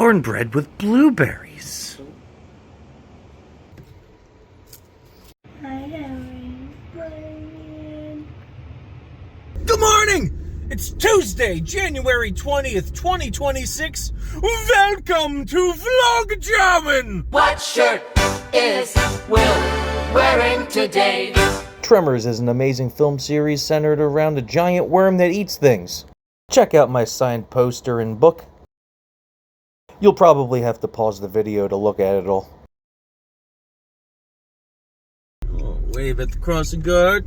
cornbread with blueberries. Good morning! It's Tuesday, January 20th, 2026. Welcome to VLOGJAMMIN! What shirt is Will wearing today? Tremors is an amazing film series centered around a giant worm that eats things. Check out my signed poster and book. You'll probably have to pause the video to look at it all. Wave at the crossing guard.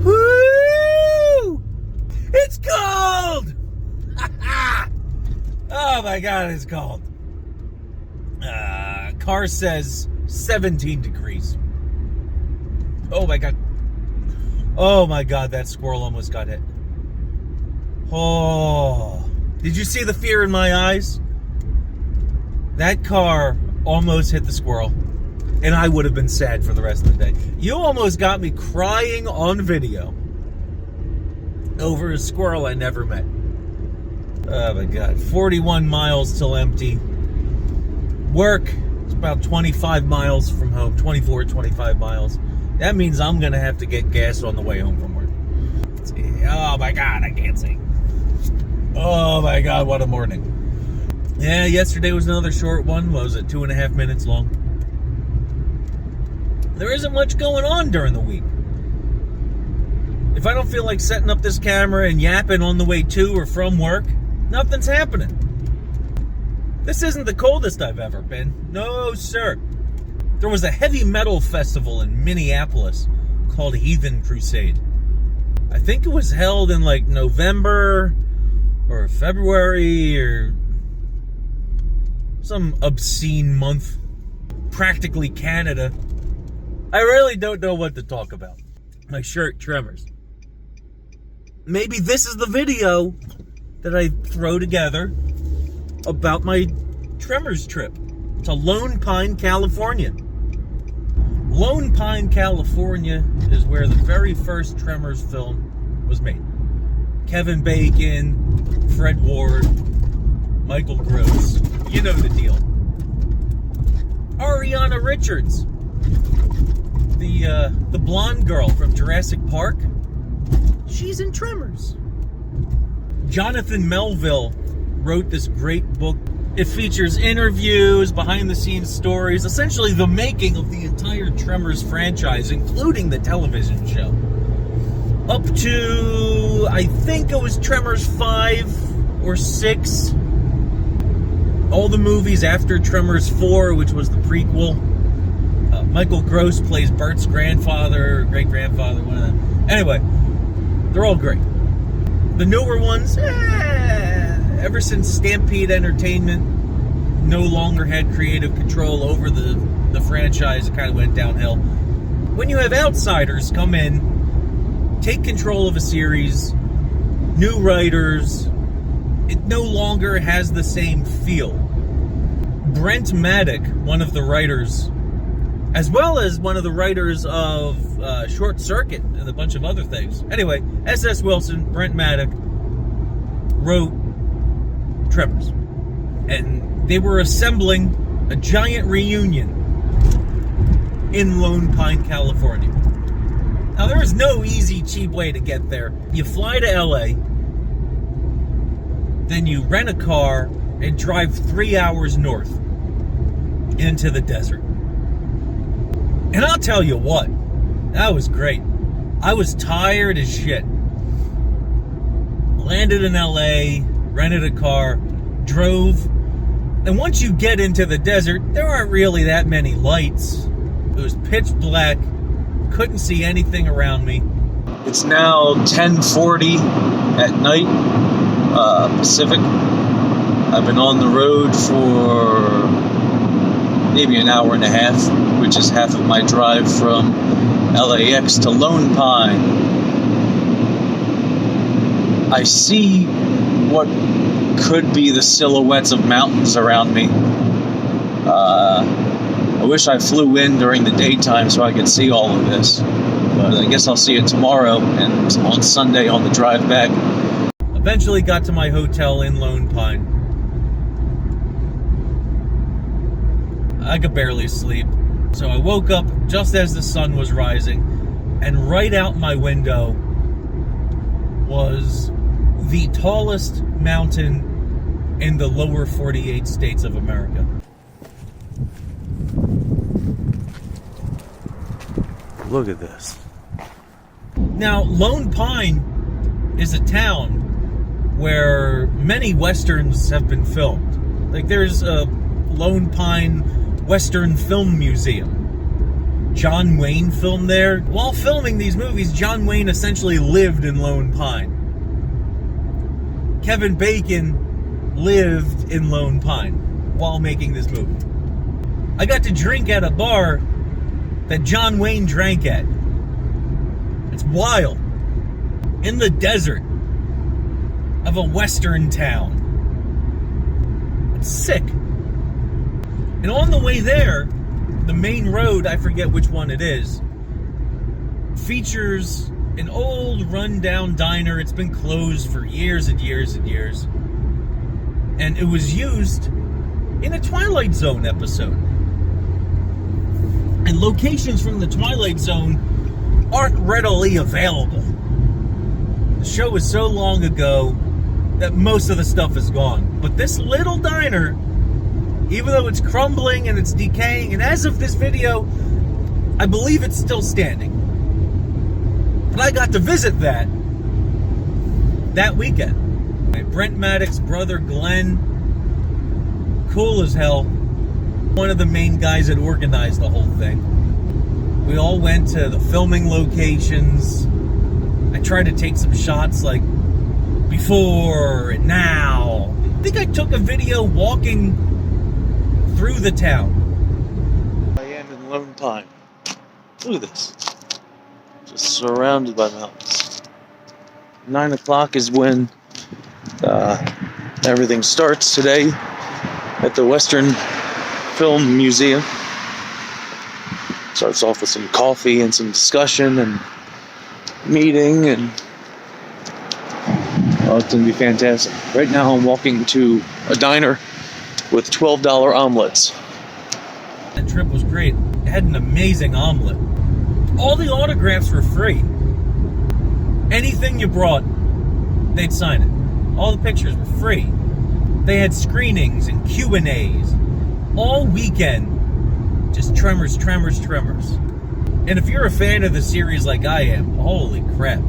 Woo! It's cold! Oh my god, it's cold. Car says 17 degrees. Oh my god. Oh my god, that squirrel almost got hit. Oh. Did you see the fear in my eyes? That car almost hit the squirrel, and I would have been sad for the rest of the day. You almost got me crying on video over a squirrel I never met. Oh my god. 41 miles till empty. Work, it's about 25 miles from home. 24, 25 miles. That means I'm going to have to get gas on the way home from work. Let's see. Oh my god, I can't see. Oh my god, what a morning. Yeah, yesterday was another short one. What was it, 2.5 minutes long? There isn't much going on during the week. If I don't feel like setting up this camera and yapping on the way to or from work, nothing's happening. This isn't the coldest I've ever been. No, sir. There was a heavy metal festival in Minneapolis called Heathen Crusade. I think it was held in like November or February or some obscene month. Practically Canada. I really don't know what to talk about. My shirt, Tremors. Maybe this is the video that I throw together about my Tremors trip to Lone Pine, California. Lone Pine, California is where the very first Tremors film was made. Kevin Bacon, Fred Ward, Michael Gross. You know the deal. Ariana Richards, the blonde girl from Jurassic Park, she's in Tremors. Jonathan Melville wrote this great book. It features interviews, behind-the-scenes stories, essentially the making of the entire Tremors franchise, including the television show. Up to, I think it was Tremors 5 or 6. All the movies after Tremors 4, which was the prequel. Michael Gross plays Bert's grandfather, great-grandfather, one of them. Anyway, they're all great. The newer ones, ever since Stampede Entertainment no longer had creative control over the franchise, it kind of went downhill. When you have outsiders come in, take control of a series, new writers, it no longer has the same feel. Brent Maddock, one of the writers, as well as one of the writers of Short Circuit and a bunch of other things. Anyway, S.S. Wilson, Brent Maddock, wrote Tremors. And they were assembling a giant reunion in Lone Pine, California. Now, there is no easy, cheap way to get there. You fly to L.A., then you rent a car and drive 3 hours north into the desert. And I'll tell you what, that was great. I was tired as shit. Landed in LA, rented a car, drove, and once you get into the desert, there aren't really that many lights. It was pitch black, couldn't see anything around me. It's now 10:40 at night, Pacific. I've been on the road for maybe an hour and a half, which is half of my drive from LAX to Lone Pine. I see what could be the silhouettes of mountains around me. I wish I flew in during the daytime so I could see all of this. But I guess I'll see it tomorrow and on Sunday on the drive back. Eventually got to my hotel in Lone Pine. I could barely sleep. So I woke up just as the sun was rising, and right out my window was the tallest mountain in the lower 48 states of America. Look at this. Now, Lone Pine is a town where many westerns have been filmed. Like, there's a Lone Pine Western Film Museum. John Wayne filmed there. While filming these movies, John Wayne essentially lived in Lone Pine. Kevin Bacon lived in Lone Pine while making this movie. I got to drink at a bar that John Wayne drank at. It's wild. In the desert of a western town. It's sick. And on the way there, the main road, I forget which one it is, features an old rundown diner. It's been closed for years and years and years. And it was used in a Twilight Zone episode. And locations from the Twilight Zone aren't readily available. The show was so long ago that most of the stuff is gone. But this little diner, even though it's crumbling and it's decaying, and as of this video, I believe it's still standing. But I got to visit that weekend. Brent Maddox's brother Glenn, cool as hell, one of the main guys that organized the whole thing. We all went to the filming locations. I tried to take some shots like before and now. I think I took a video walking through the town. I am in Lone Pine. Look at this. Just surrounded by mountains. 9 o'clock is when everything starts today at the Western Film Museum. Starts off with some coffee and some discussion and meeting, and oh, it's gonna be fantastic. Right now I'm walking to a diner with $12 omelets. That trip was great. It had an amazing omelet. All the autographs were free. Anything you brought, they'd sign it. All the pictures were free. They had screenings and Q&As all weekend. Just Tremors, Tremors, Tremors. And if you're a fan of the series like I am, holy crap.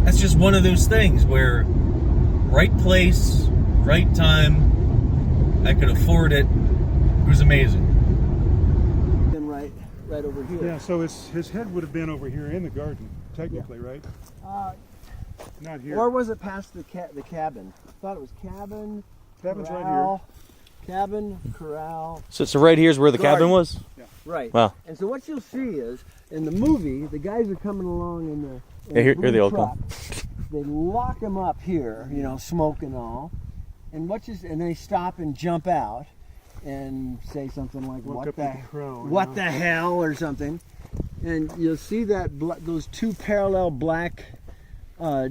That's just one of those things where right place, right time, I could afford it. It was amazing. And right over here. Yeah, so his head would have been over here in the garden, technically, right? Not here. Or was it past the cabin? I thought it was cabin. Cabin's corral, right here. Cabin, corral. So right here's where the cabin was? Yeah. Right. Wow. And so what you'll see is, in the movie, the guys are coming along in the Here blue the old truck. one. They lock them up here, you know, smoke and all. And and they stop and jump out and say something like, Woke what up the with a crow, what you the know? hell, or something. And you'll see that those two parallel black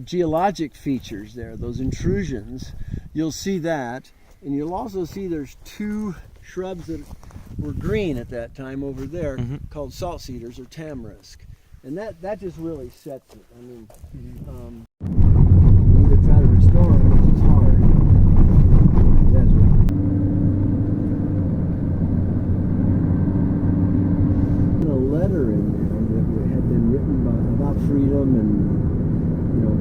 geologic features there, those intrusions. You'll see that, and you'll also see there's two shrubs that were green at that time over there, called salt cedars or tamarisk, and that just really sets it. I mean, we either try to restore them, which is hard. A letter in there that had been written about freedom and, you know.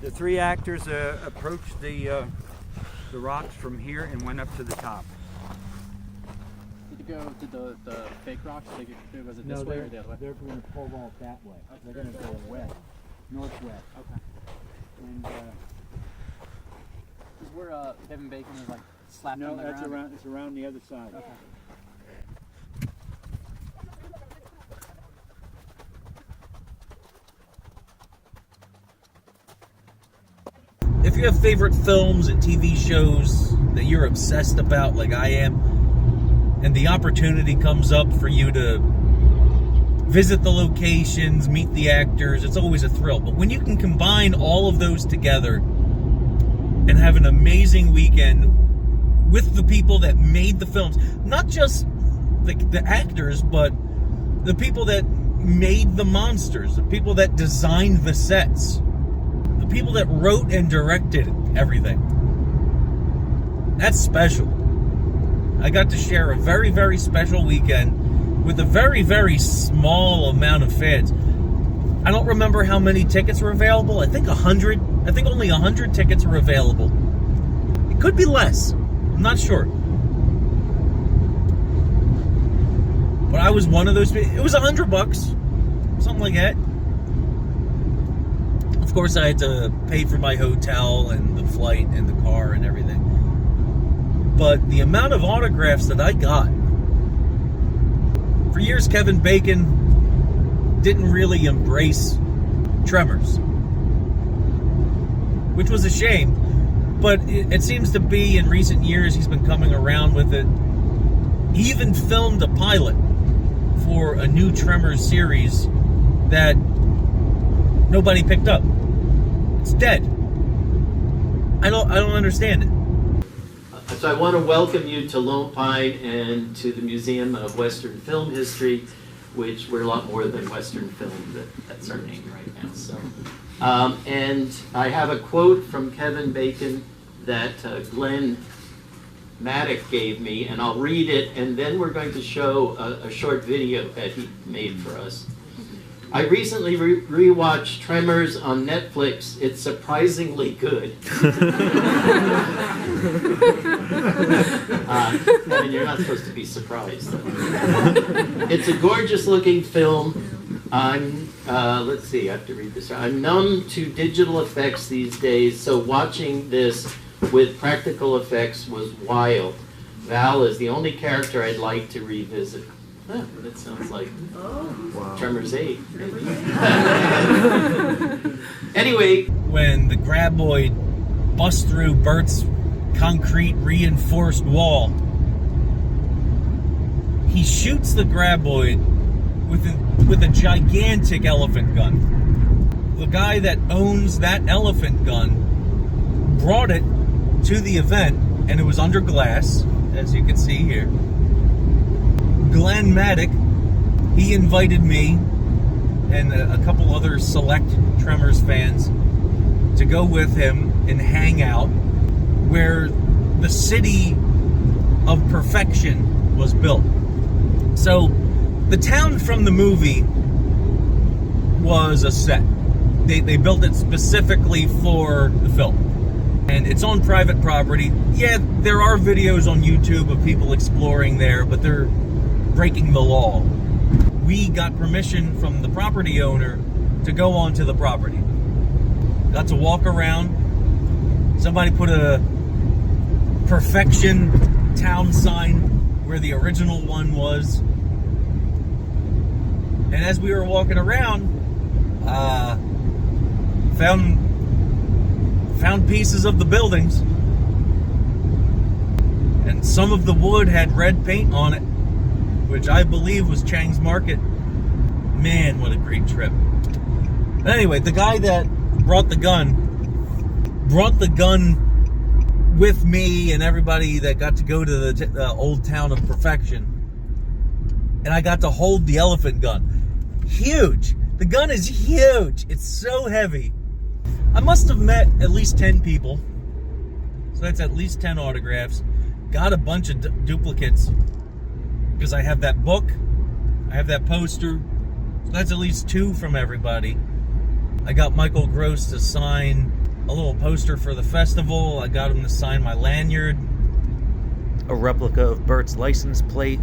The three actors approached the rocks from here and went up to the top. Did the fake rocks, was it this way or the other way? They're going to pull off that way. They're going to go west, northwest. Okay. And is where Kevin Bacon is like slapped on the ground? It's around the other side. Okay. If you have favorite films and TV shows that you're obsessed about like I am, and the opportunity comes up for you to visit the locations, meet the actors, it's always a thrill. But when you can combine all of those together and have an amazing weekend with the people that made the films, not just the actors, but the people that made the monsters, the people that designed the sets, the people that wrote and directed everything. That's special. I got to share a very, very special weekend with a very, very small amount of fans. I don't remember how many tickets were available. I think 100. I think only 100 tickets were available. It could be less. I'm not sure. But I was one of those people. It was $100, something like that. Of course, I had to pay for my hotel and the flight and the car and everything. But the amount of autographs that I got. For years, Kevin Bacon didn't really embrace Tremors, which was a shame. But it seems to be in recent years he's been coming around with it. He even filmed a pilot for a new Tremors series that nobody picked up. It's dead. I don't understand it. So I want to welcome you to Lone Pine and to the Museum of Western Film History, which we're a lot more than Western film, that's our name right now. So, and I have a quote from Kevin Bacon that Glenn Maddock gave me, and I'll read it, and then we're going to show a short video that he made for us. I recently rewatched Tremors on Netflix. It's surprisingly good. I mean, you're not supposed to be surprised, though. It's a gorgeous-looking film. Let's see, I have to read this. I'm numb to digital effects these days, so watching this with practical effects was wild. Val is the only character I'd like to revisit. Huh, that sounds like Tremors 8. Anyway. When the graboid busts through Bert's concrete reinforced wall, he shoots the graboid with a gigantic elephant gun. The guy that owns that elephant gun brought it to the event, and it was under glass, as you can see here. Glenn Maddock, he invited me and a couple other select Tremors fans to go with him and hang out where the city of perfection was built. So the town from the movie was a set. They built it specifically for the film. And it's on private property. Yeah, there are videos on YouTube of people exploring there, but they're breaking the law. We got permission from the property owner to go onto the property. Got to walk around. Somebody put a perfection town sign where the original one was. And as we were walking around, found pieces of the buildings. And some of the wood had red paint on it, which I believe was Chang's Market. Man, what a great trip. But anyway, the guy that brought the gun with me and everybody that got to go to the old town of perfection. And I got to hold the elephant gun. Huge. The gun is huge. It's so heavy. I must have met at least 10 people. So that's at least 10 autographs. Got a bunch of duplicates. Because I have that book, I have that poster, so that's at least 2 from everybody. I got Michael Gross to sign a little poster for the festival. I got him to sign my lanyard. A replica of Bert's license plate.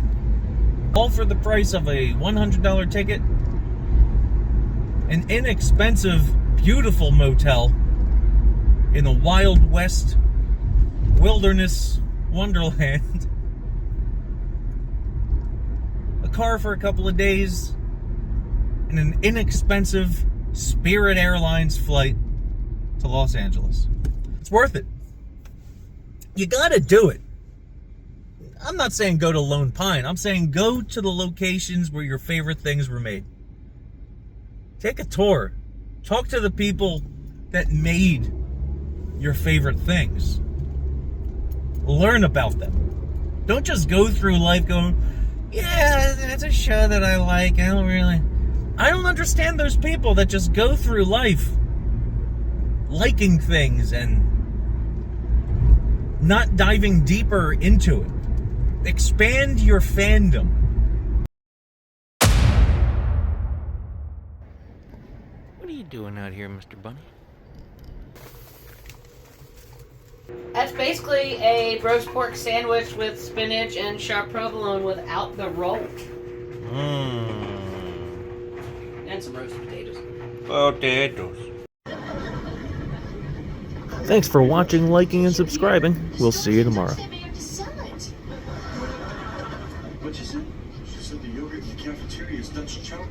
All for the price of a $100 ticket. An inexpensive, beautiful motel in the Wild West wilderness wonderland. Car for a couple of days, and an inexpensive Spirit Airlines flight to Los Angeles. It's worth it. You gotta do it. I'm not saying go to Lone Pine. I'm saying go to the locations where your favorite things were made. Take a tour. Talk to the people that made your favorite things. Learn about them. Don't just go through life going, yeah, that's a show that I like. I don't understand those people that just go through life liking things and not diving deeper into it. Expand your fandom. What are you doing out here, Mr. Bunny? That's basically a roast pork sandwich with spinach and sharp provolone without the roll. And some roasted potatoes. Potatoes. Thanks for watching, liking, and subscribing. We'll see you tomorrow. What'd you say? She said the yogurt in the cafeteria is Dutch chocolate.